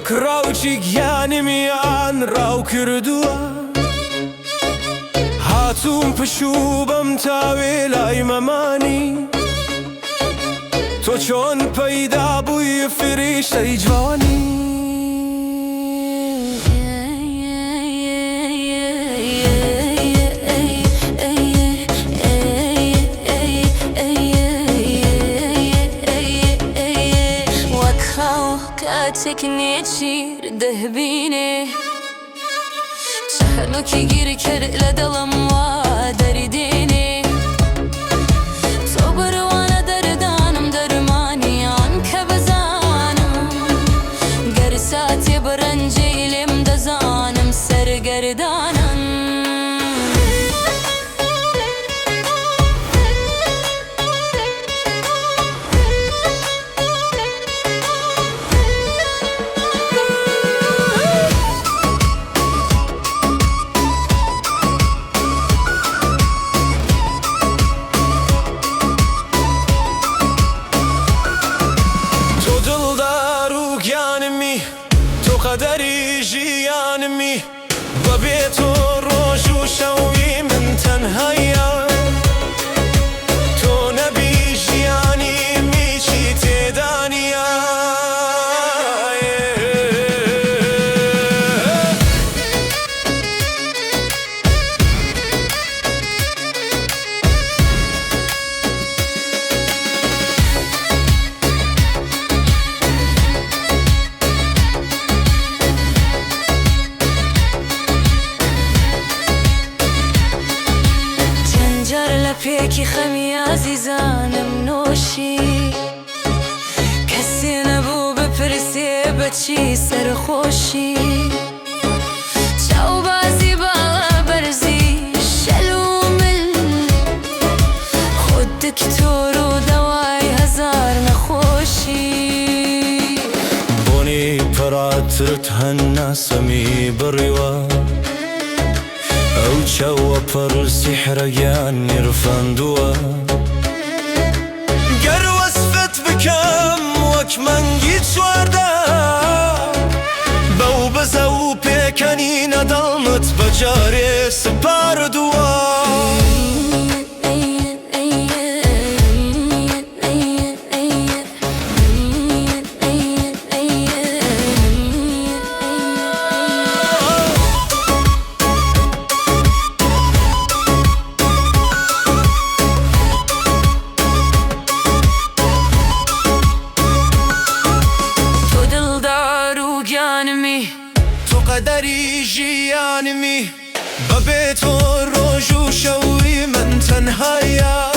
وەک ڕاوچی گیانمیان ڕاو کردووە هاتووم پشوو بەم تاوێ لای مەمانی تۆ چۆن پەیدا بووی فریشتەی جوانی کاتێک نێچیر دەهبینێ چەلۆکی گیر کرد لە دڵم وا دەریدێنێ تۆ بڕوانە دەردانم دەرمانیان کە بزانم گەر ساتێ بەرەنجەی لێم دەزانم سەرگەردانم تۆ قەدەری ژیانمی بەبێ تۆ ڕۆژ و شەوی من تەنهایە تۆ نەبی ژیانی میچی تێدا نییە پێکی خەمی ئازیزانم نۆشی کەسێ نەبوو بپرسێ بەچی سەرخۆشی چاوبازی باڵا بەرزی شەل و مل خۆت دکتۆر و دەوای هەزار نەخۆشی بۆنی پەراترت هەنا سەمی بڕیوە ئەو چاوە پەڕ سیحرەگیان نیرفاندووە گەر وەسفت بکەم وەک مەنگی چواردە بەو بەزە و پێکەنینە دڵمت بەجارێ سپاردووە تۆ قەدەری ژیانمی بەبێ تۆ ڕۆژ و شەوی من تەنهایە